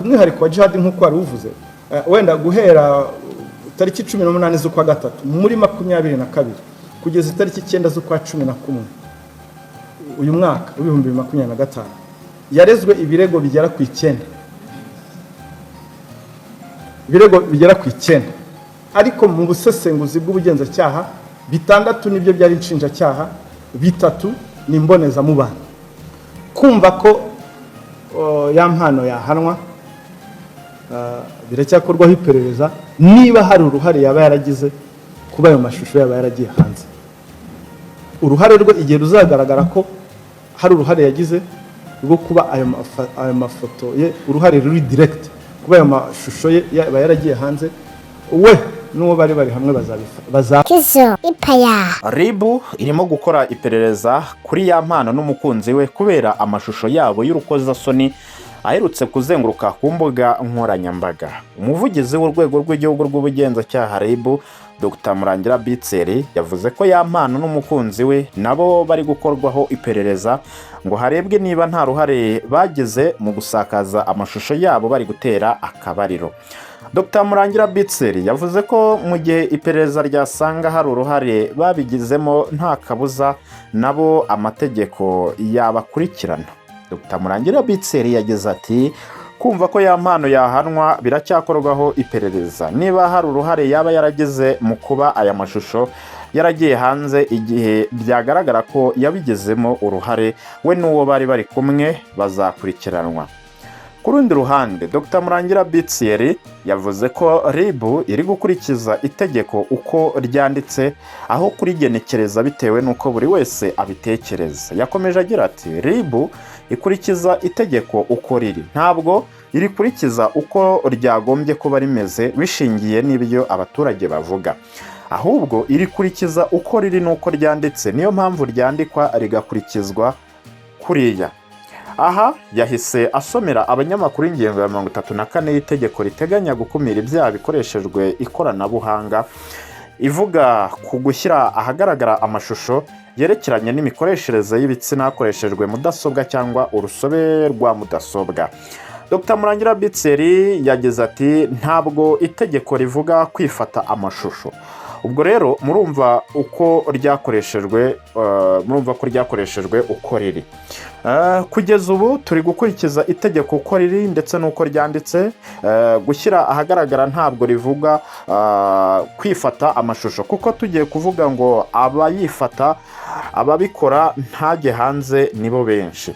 kumwihariko wa jihad nk'uko wari uvuze wenda guhera tariki 18 z'ukwa gatatu muri 22 kugeza tariki 9 z'ukwa 11 uyu mwaka w'ibihumbi 2025 yarezwe ibirego bigera ku 9 ariko mu busesenguzi bw'ubugenzacyaha bitandatu nibyo byari inshinjacyaha, bitatu ni mbonezamubano. Kumva ko YAMPANO yahanwa biracyakorwaho iperereza niba hari uruhare yaba yaragize kuba ayo mashusho yaba yaragiye hanze. Uruhare rwe igihe ruzagaragara ko hari uruhare yagize rwo kuba ayo mafoto ye uruhare ruri direct kuba ayo mashusho ye yaba yaragiye hanze, we n'uwo bari hamwe Kizo ipaya. Ribu irimo gukora iperereza kuri YAMPANO n'umukunzi we kubera amashusho yabo y'urukozasoni aherutse kuzenguruka ku mbuga nkoranyambaga. Umuvugizi w'urwego rw'igihugu rw'ubugenzacyaha Ribu Dr. Murangira Bitseri yavuze ko YAMPANO n'umukunzi we nabo bari gukorwaho iperereza ngo harebwe niba nta ruhare bagize mu gusakaza amashusho yabo bari gutera akabariro. Dr. Murangira Bitseri yavuze ko mu gihe iperereza ryasanga hari uruhare babigizemo nta kabuza nabo amategeko yabakurikirana. Dr. Murangira Bitseri yagize ati kumva ko YAMPANO yahanwa biracyakorwaho iperereza niba hari uruhare yaba yaragize mu kuba aya mashusho yaragiye hanze igihe byagaragara ko yabigezemo uruhare we n'uwo bari kumwe bazakurikiranwa. Ku rundi ruhande Dr. Murangira Bitseri yavuze ko Ribu iri gukurikiza itegeko uko ryanditse aho kurigenekereza bitewe n'uko buri wese abitekereza. Yakomeje agira ati Ribu ikurikiza itegeko uko riri, ntabwo iri kurikiza uko ryagombye kuba rimeze bishingiye n'ibyo abaturage bavuga, ahubwo iri kurikiza uko riri n'uko ryanditse, niyo mpamvu ryandikwa rigakurikizwa kuriya. Aha yahise asomera abanyamakuru ingingo ya 34 y'itegeko riteganya gukumira ibyaha bikoreshejwe ikoranabuhanga ivuga ku gushyira ahagaragara amashusho yerekeranye n'imikoreshereze y'ibitsina hakoreshejwe mudasobwa cyangwa urusobe rwa mudasobwa. Dr. Murangira Bitseri yagize ati ntabwo itegeko rivuga kwifata amashusho. Ubwo rero murumva ko ryakoreshejwe uko riri. Kugeza ubu turi gukurikiza itegeko uko riri ndetse n'uko ryanditse. Gushyira ahagaragara ntabwo rivuga kwifata amashusho, kuko tugiye kuvuga ngo abayifata ababikora ntajye hanze nibo benshi.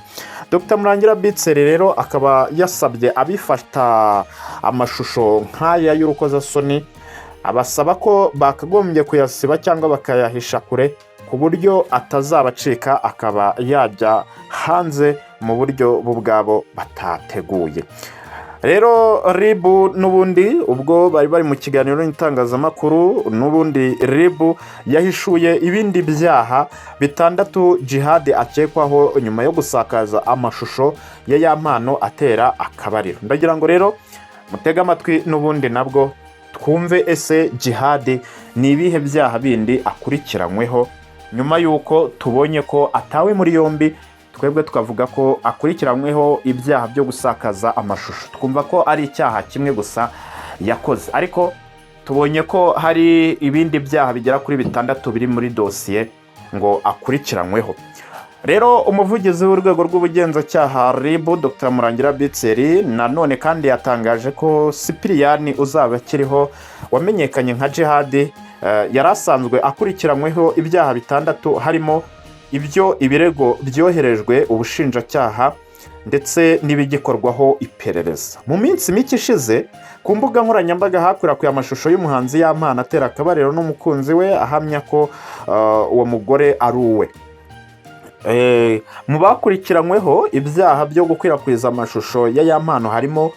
Dr. Murangira Bitseri rero akaba yasabye abifata amashusho nk'aya y'urukozasoni abasaba ko bakagombye kuyasiba cyangwa bakayahisha kure ku buryo atazabacika akaba yajya hanze mu buryo bwabo batateguye. Rero Ribu n'ubundi ubwo bari mu kiganiro n'itangazamakuru n'ubundi Ribu yahishuye ibindi byaha bitandatu Jihad akekwaho nyuma yo gusakaza amashusho ya YAMPANO atera akabariro. Ndagira ngo rero mutega amatwi n'ubundi nabwo twumve ese Jihad ni ibihe byaha bindi akurikiranyweho nyuma yuko tubonye ko atawe muri yombi, twebwe tukavuga ko akurikiranyweho ibyaha byo gusakaza amashusho. Twumva ko ari icyaha kimwe gusa yakoze, ariko tubonye ko hari ibindi byaha bigera kuri bitandatu biri muri dosiye ngo akurikiranyweho. Rero umuvugizi w'urwego rw'ubugenzacyaha Ribu Dr. Murangira Bitseri nanone kandi yatangaje ko Sipiriyani uzaba akiriho wamenyekanye nka Jihad yarasanzwe akurikiranyweho ibyaha bitandatu, harimo ibyo ibirego byoherejwe ubushinjacyaha ndetse n'ibigikorwaho iperereza. Mu minsi mike ishize ku mbuga nkoranyambaga hakwirakwiye amashusho y'umuhanzi YAMPANO atera akabariro n'umukunzi we ahamya ko uwo mugore ari uwe. Mu bakurikiranyweho ibyaha byo gukwirakwiza amashusho ya YAMPANO harimo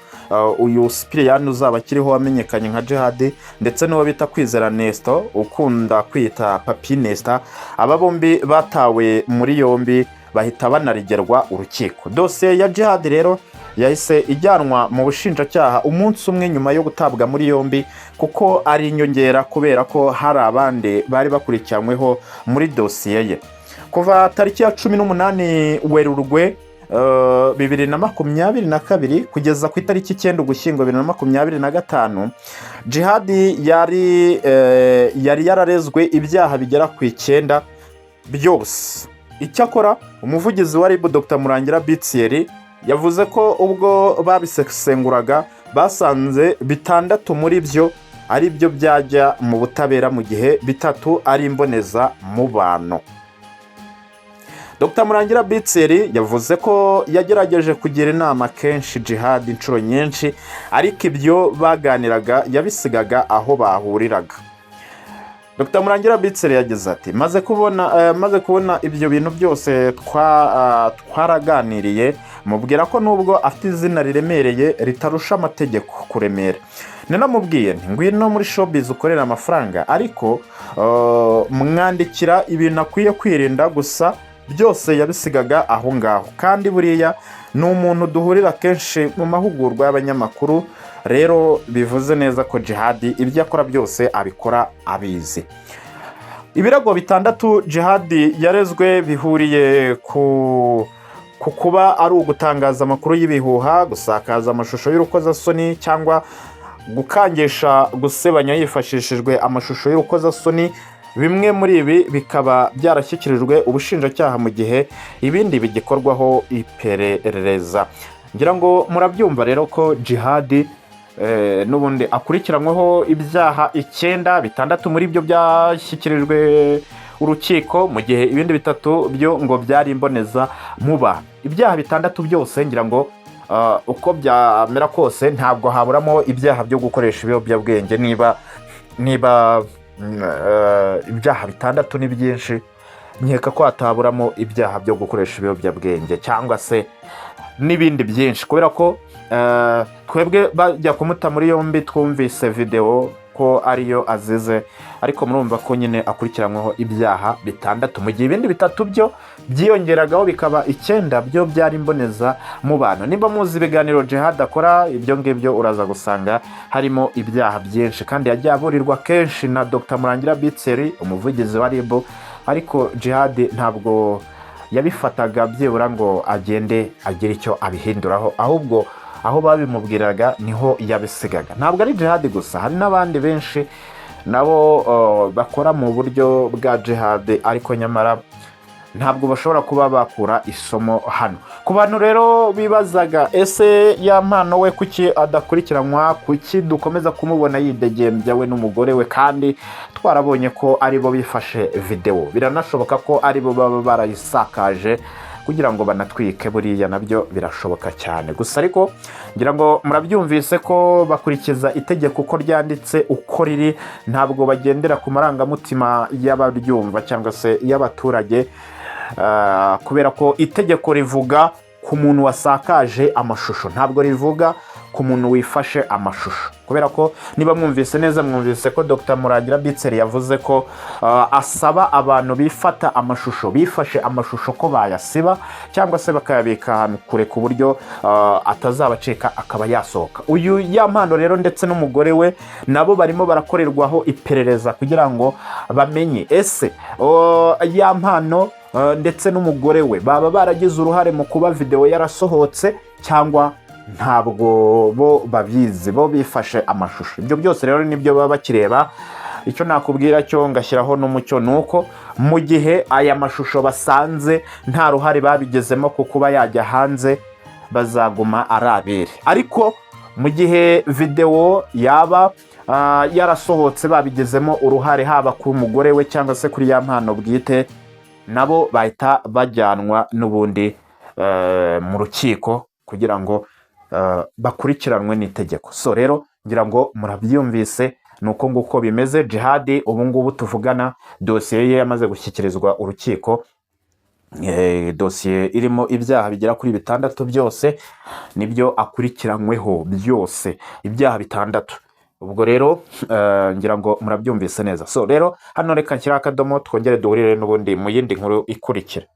uyu Sipiriyani uzaba akiriho wamenyekanye nka Jihad ndetse n'uwo bita Kwizera Nesto ukunda kwita Papi Nesta. Aba bombi batawe muri yombi bahita banarigerwa urukiko. Dosiye ya Jihad rero yahise ijyanwa mu bushinjacyaha umunsi umwe nyuma yo gutabwa muri yombi, kuko ari inyongera kubera ko hari abandi bari bakurikiranyweho muri dosiye ye. Kuva tariki ya 18 Werurwe 2022 kugeza ku itariki 9 Ugushyingo 2025, DJIHAD yari yararezwe ibyaha bigera ku 9 byose. Icyakora umuvugizi wa RIB Dr Murangira Bitseri yavuze ko ubwo babisesenguraga basanze 6 muri byo ari byo byajya mu butabera, mu gihe 3 ari imboneza mubano. Dr Murangira Bitseri yavuze ko yagerageje kugira inama kenshi DJIHAD inshuro nyinshi, ariko ibyo baganiraga yabisigaga aho bahuriraga. Dr Murangira Bitseri yagize ati maze kubona ibyo bintu byose twaraganiriye, mubwira ko nubwo afite izina riremereye ritarusha amategeko kuremera. Nanamubwiye nti ngwino muri showbiz ukorera amafaranga, ariko mwandikira ibintu akwiye kwirinda gusa. Byose yabisigaga aho ngaho, kandi buriya ni umuntu duhurira kenshi mu mahugurwa y'abanyamakuru, rero bivuze neza ko DJIHAD ibyo akora byose abikora abizi. Ibirego 6 DJIHAD yarezwe bihuriye ku kuba ari ugutangaza amakuru y'ibihuha, gusakaza amashusho y'urukozasoni cyangwa gukangisha gusebanya hifashishijwe amashusho y'urukozasoni. Bimwe muri ibi bikaba byarashyikirijwe ubushinjacyaha mu gihe ibindi bigikorwaho iperereza. Ngira ngo murabyumva rero ko DJIHAD n'ubundi akurikiranyweho ibyaha 9, 6 muri byo byashyikirijwe urukiko, mu gihe ibindi 3 byo ngo byari imboneza muba. Ibyaha 6 byose ngira ngo uko byamera kose ntabwo haburamo ibyaha byo gukoresha ibiyobyabwenge. Niba ibyaha 6 ni byinshi, nkeka ko hataburamo ibyaha byo gukoresha ibiyobyabwenge cyangwa se n'ibindi byinshi, kubera ko twebwe bajya kumuta muri yombi twumvise video ko ariyo azize, ariko murumva ko nyine akurikiranyweho ibyaha 6, mu gihe ibindi 3 byo byiyongeragaho bikaba 9 byo byari imboneza mubano. Niba muzi ibiganiro DJIHAD akora, ibyo ngibyo uraza gusanga harimo ibyaha byinshi, kandi yagiye aburirwa kenshi na Dr Murangira Bitseri, umuvugizi wa RIB, ariko DJIHAD ntabwo yabifataga byibura ngo agende agire icyo abihinduraho, ahubwo aho babimubwiraga niho yabisigaga. Ntabwo ari DJIHAD gusa, hari n'abandi benshi nabo bakora mu buryo bwa DJIHAD, ariko nyamara ntabwo bashobora kuba bakura isomo hano. Ku bantu rero bibazaga ese YAMPANO we kuki adakurikiranwa, kuki dukomeza kumubona yidegembya we n'umugore we, kandi twarabonye ko aribo bifashe video, biranashoboka ko aribo baba barayisakaje kugira ngo banatwike, buriya nabyo birashoboka cyane. Gusa ariko ngira ngo murabyumvise ko bakurikiza itegeko uko ryanditse, uko riri, ntabwo bagendera ku marangamutima y'abaryumva cyangwa se y'abaturage, kubera ko itegeko rivuga ku muntu wasakaje amashusho, ntabwo rivuga ku muntu wifashe amashusho. Kubera ko niba mwumvise neza, mwumvise ko Dr Murangira Bitseri yavuze ko asaba abantu bifata amashusho, bifashe amashusho, ko bayasiba cyangwa se bakayabika ahantu kure ku buryo atazabacika akaba yasohoka. Uyu YAMPANO rero ndetse n'umugore we nabo barimo barakorerwaho iperereza kugira ngo bamenye ese YAMPANO ndetse n'umugore we baba baragize uruhare mu kuba video yarasohotse cyangwa ntabwo bo babizi, bo bifashe amashusho. Ibyo byose rero nibyo baba bakireba. Icyo nakubwira cyo ngashyiraho n'umucyo nuko mu gihe aya mashusho basanze nta ruhare babigezemo ku kuba yajya hanze, bazaguma arabere. Ariko mu gihe video yaba yarasohotse babigezemo uruhare, haba ku mugore we cyangwa se kuri YAMPANO bwite, nabo bahita bajyanwa n'ubundi mu rukiko kugira ngo bakurikiranwe n'itegeko. So rero ngira ngo murabyumvise, nuko nguko bimeze. DJIHAD ubu ngubu tuvugana, dosiye ye yamaze gushyikirizwa urukiko. Dosiye irimo ibyaha bigera kuri 6 byose nibyo akurikiranyweho, byose ibyaha 6. Ubwo rero ngira ngo murabyumvise neza. So rero hano reka nshyira akadomo, twongere duhurire n'ubundi mu yindi nkuru ikurikira.